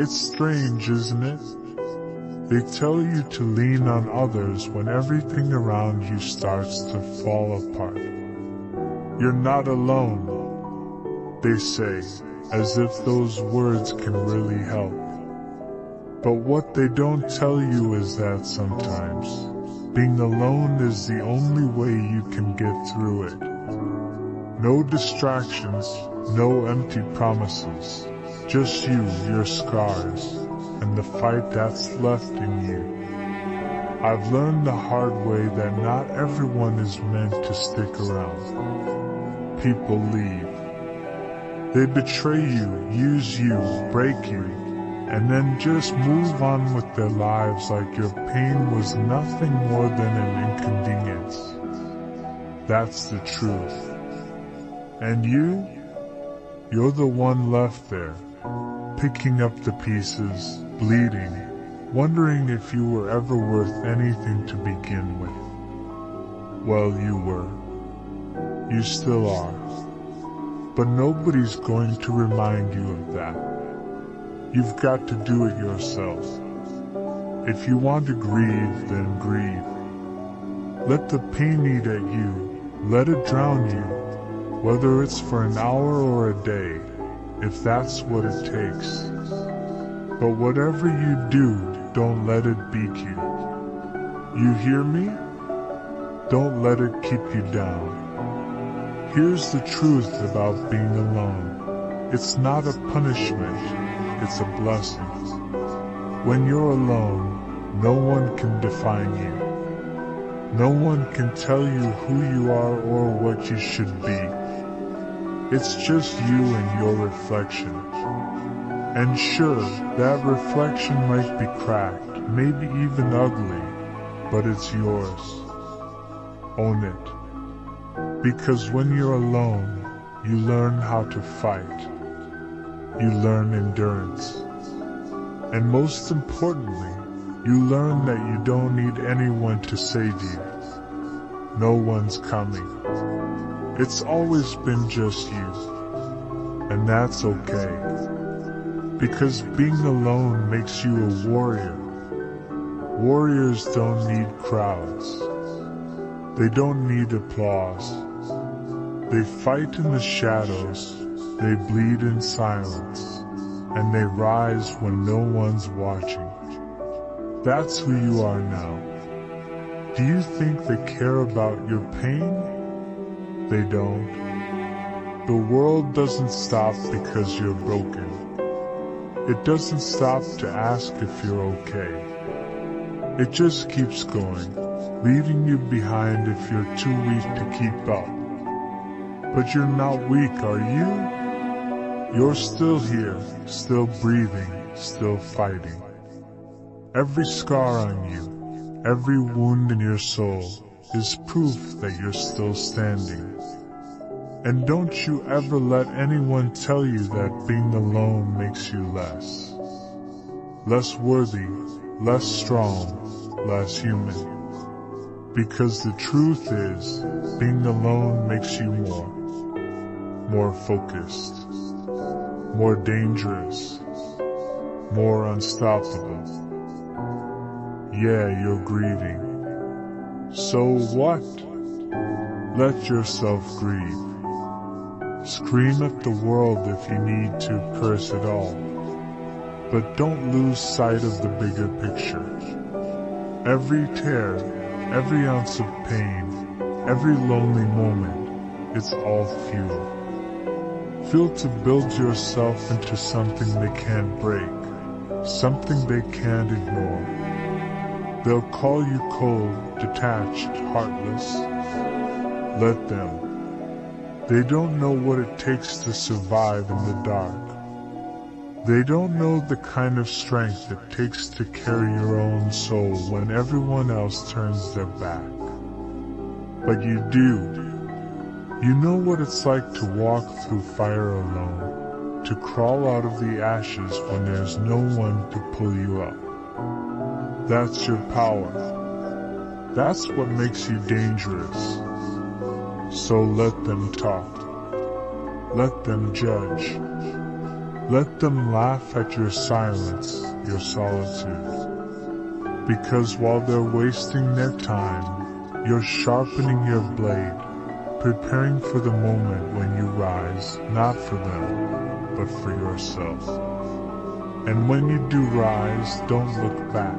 It's strange, isn't it? They tell you to lean on others when everything around you starts to fall apart. You're not alone, they say, as if those words can really help. But what they don't tell you is that sometimes, being alone is the only way you can get through it. No distractions, no empty promises, just you, your scars, and the fight that's left in you. I've learned the hard way that not everyone is meant to stick around. People leave. They betray you, use you, break you, and then just move on with their lives like your pain was nothing more than an inconvenience. That's the truth. And you're the one left there, picking up the pieces, bleeding, wondering if you were ever worth anything to begin with. Well, you were. You still are. But nobody's going to remind you of that. You've got to do it yourself. If you want to grieve, then grieve. Let the pain eat at you. Let it drown you, whether it's for an hour or a day, if that's what it takes. But whatever you do, don't let it beat you. You hear me? Don't let it keep you down. Here's the truth about being alone. It's not a punishment, it's a blessing. When you're alone, no one can define you. No one can tell you who you are or what you should be. It's just you and your reflection. And sure, that reflection might be cracked, maybe even ugly, but it's yours. Own it. Because when you're alone, you learn how to fight. You learn endurance. And most importantly, you learn that you don't need anyone to save you. No one's coming. It's always been just you. And that's okay. Because being alone makes you a warrior. Warriors don't need crowds. They don't need applause. They fight in the shadows, they bleed in silence, and they rise when no one's watching. That's who you are now. Do you think they care about your pain? They don't. The world doesn't stop because you're broken. It doesn't stop to ask if you're okay. It just keeps going, leaving you behind if you're too weak to keep up. But you're not weak, are you? You're still here, still breathing, still fighting. Every scar on you, every wound in your soul is proof that you're still standing. And don't you ever let anyone tell you that being alone makes you less worthy, less strong, less human. Because the truth is, being alone makes you more focused, more dangerous, more unstoppable. Yeah, you're grieving. So what? Let yourself grieve. Scream at the world if you need to, curse it all. But don't lose sight of the bigger picture. Every tear, every ounce of pain, every lonely moment, it's all fuel. Fuel to build yourself into something they can't break, something they can't ignore. They'll call you cold, detached, heartless. Let them. They don't know what it takes to survive in the dark. They don't know the kind of strength it takes to carry your own soul when everyone else turns their back. But you do. You know what it's like to walk through fire alone, to crawl out of the ashes when there's no one to pull you up. That's your power. That's what makes you dangerous. So let them talk. Let them judge. Let them laugh at your silence, your solitude. Because while they're wasting their time, you're sharpening your blade, preparing for the moment when you rise, not for them, but for yourself. And when you do rise, don't look back.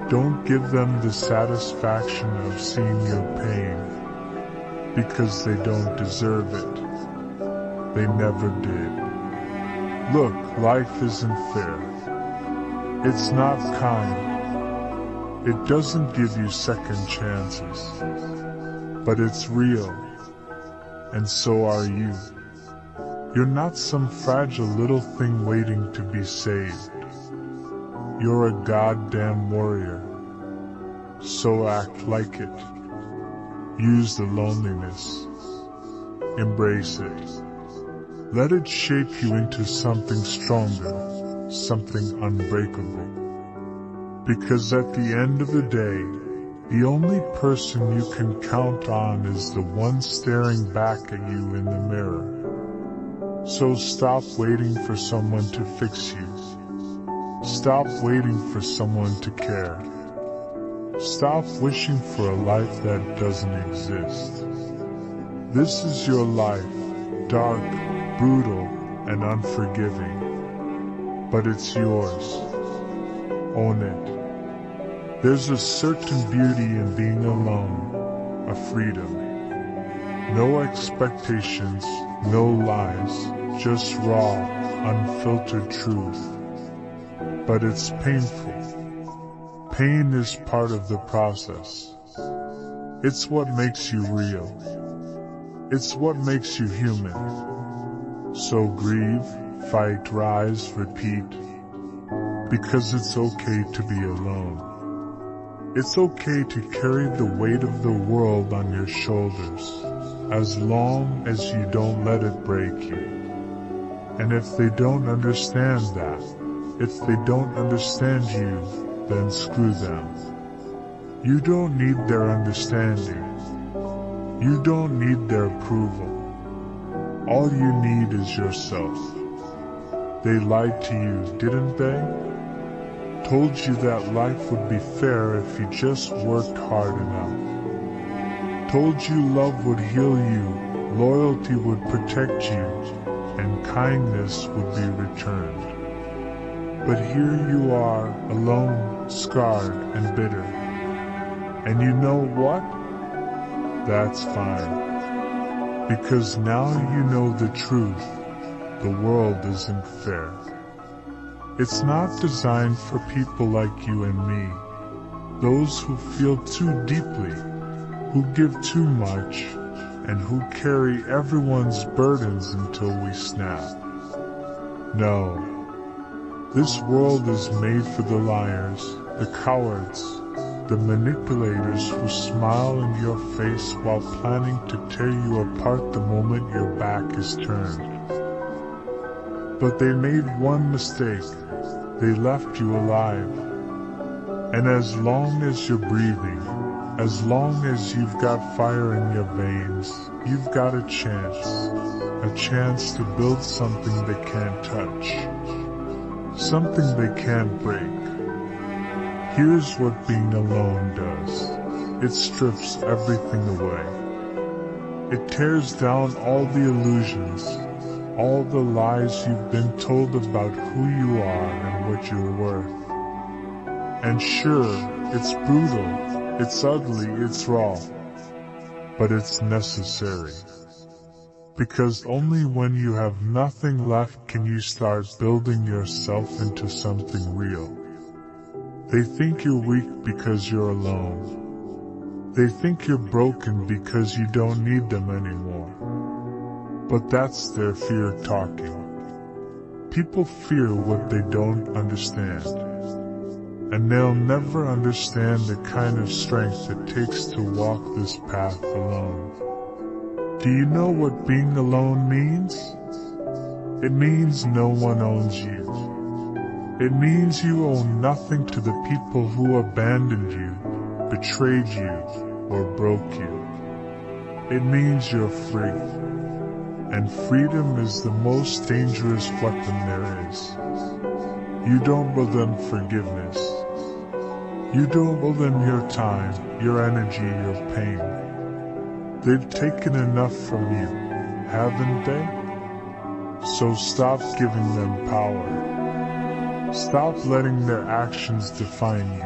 Don't give them the satisfaction of seeing your pain, because they don't deserve it. They never did. Look, life isn't fair. It's not kind. It doesn't give you second chances. But it's real. And so are you. You're not some fragile little thing waiting to be saved. You're a goddamn warrior. So act like it. Use the loneliness. Embrace it. Let it shape you into something stronger, something unbreakable. Because at the end of the day, the only person you can count on is the one staring back at you in the mirror. So stop waiting for someone to fix you. Stop waiting for someone to care. Stop wishing for a life that doesn't exist. This is your life, dark, brutal, and unforgiving. But it's yours. Own it. There's a certain beauty in being alone, a freedom. No expectations, no lies, just raw, unfiltered truth. But it's painful. Pain is part of the process. It's what makes you real. It's what makes you human. So grieve, fight, rise, repeat. Because it's okay to be alone. It's okay to carry the weight of the world on your shoulders, as long as you don't let it break you. And if they don't understand that, if they don't understand you, then screw them. You don't need their understanding. You don't need their approval. All you need is yourself. They lied to you, didn't they? Told you that life would be fair if you just worked hard enough. Told you love would heal you, loyalty would protect you, and kindness would be returned. But here you are, alone, scarred, and bitter. And you know what? That's fine. Because now you know the truth. The world isn't fair. It's not designed for people like you and me. Those who feel too deeply, who give too much, and who carry everyone's burdens until we snap. No. This world is made for the liars, the cowards, the manipulators who smile in your face while planning to tear you apart the moment your back is turned. But they made one mistake. They left you alive. And as long as you're breathing, as long as you've got fire in your veins, you've got a chance to build something they can't touch. Something they can't break. Here's what being alone does. It strips everything away. It tears down all the illusions, all the lies you've been told about who you are and what you're worth. And sure, it's brutal, it's ugly, it's raw, but it's necessary. Because only when you have nothing left can you start building yourself into something real. They think you're weak because you're alone. They think you're broken because you don't need them anymore. But that's their fear talking. People fear what they don't understand. And they'll never understand the kind of strength it takes to walk this path alone. Do you know what being alone means? It means no one owns you. It means you owe nothing to the people who abandoned you, betrayed you, or broke you. It means you're free. and freedom is the most dangerous weapon there is. You don't owe them forgiveness. You don't owe them your time, your energy, your pain. They've taken enough from you, haven't they? So stop giving them power. Stop letting their actions define you.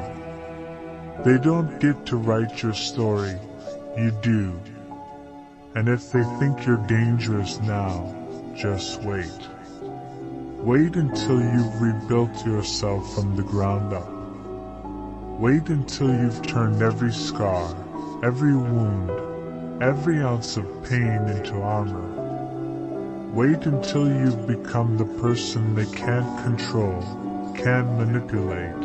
They don't get to write your story, you do. And if they think you're dangerous now, just wait. Wait until you've rebuilt yourself from the ground up. Wait until you've turned every scar, every wound, every ounce of pain into armor. Wait until you've become the person they can't control, can't manipulate,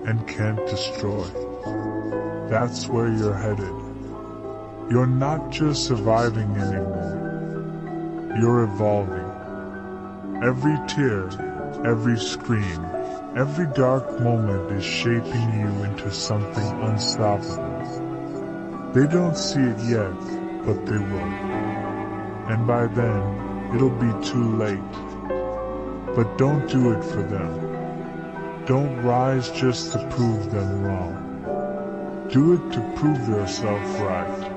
and can't destroy. That's where you're headed. You're not just surviving anymore. You're evolving. Every tear, every scream, every dark moment is shaping you into something unstoppable. They don't see it yet, but they will. And by then, it'll be too late. But don't do it for them. Don't rise just to prove them wrong. Do it to prove yourself right.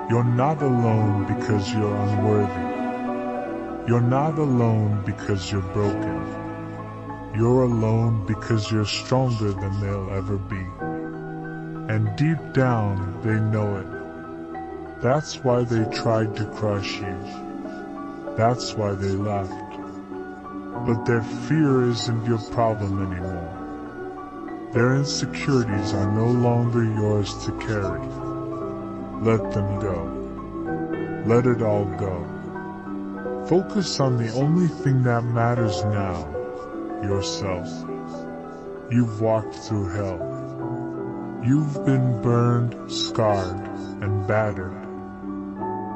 You're not alone because you're unworthy. You're not alone because you're broken. You're alone because you're stronger than they'll ever be. And deep down, they know it. That's why they tried to crush you. That's why they left. But their fear isn't your problem anymore. Their insecurities are no longer yours to carry. Let them go. Let it all go. Focus on the only thing that matters now, yourself. You've walked through hell. You've been burned, scarred, and battered.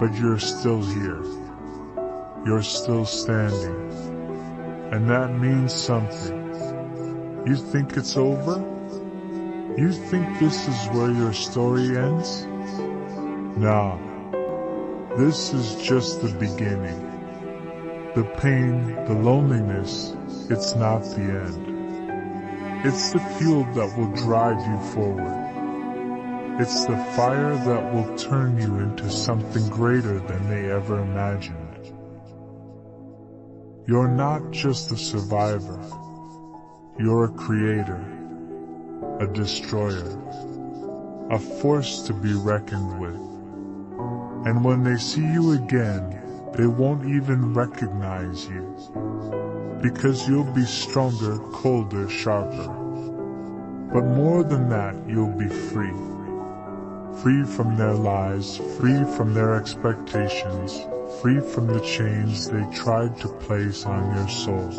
But you're still here. You're still standing. And that means something. You think it's over? You think this is where your story ends? Nah. This is just the beginning. The pain, the loneliness, it's not the end. It's the fuel that will drive you forward. It's the fire that will turn you into something greater than they ever imagined. You're not just a survivor. You're a creator, a destroyer, a force to be reckoned with. And when they see you again, they won't even recognize you, because you'll be stronger, colder, sharper. But more than that, you'll be free. Free from their lies, free from their expectations, free from the chains they tried to place on your soul.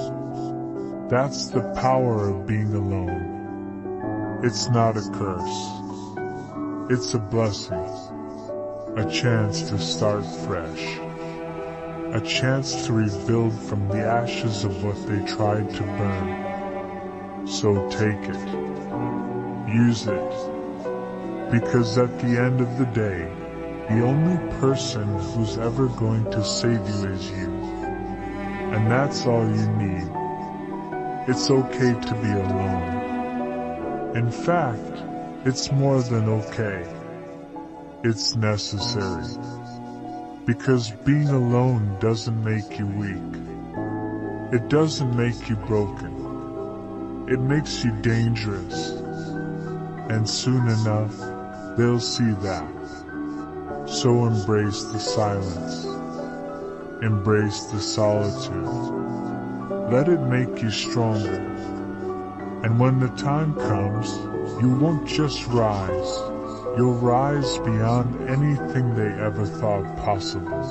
That's the power of being alone. It's not a curse. It's a blessing. A chance to start fresh. A chance to rebuild from the ashes of what they tried to burn. So take it. Use it. Because at the end of the day, the only person who's ever going to save you is you. And that's all you need. It's okay to be alone. In fact, it's more than okay. It's necessary. Because being alone doesn't make you weak. It doesn't make you broken. It makes you dangerous. And soon enough, they'll see that. So embrace the silence. Embrace the solitude. Let it make you stronger. And when the time comes, you won't just rise. You'll rise beyond anything they ever thought possible.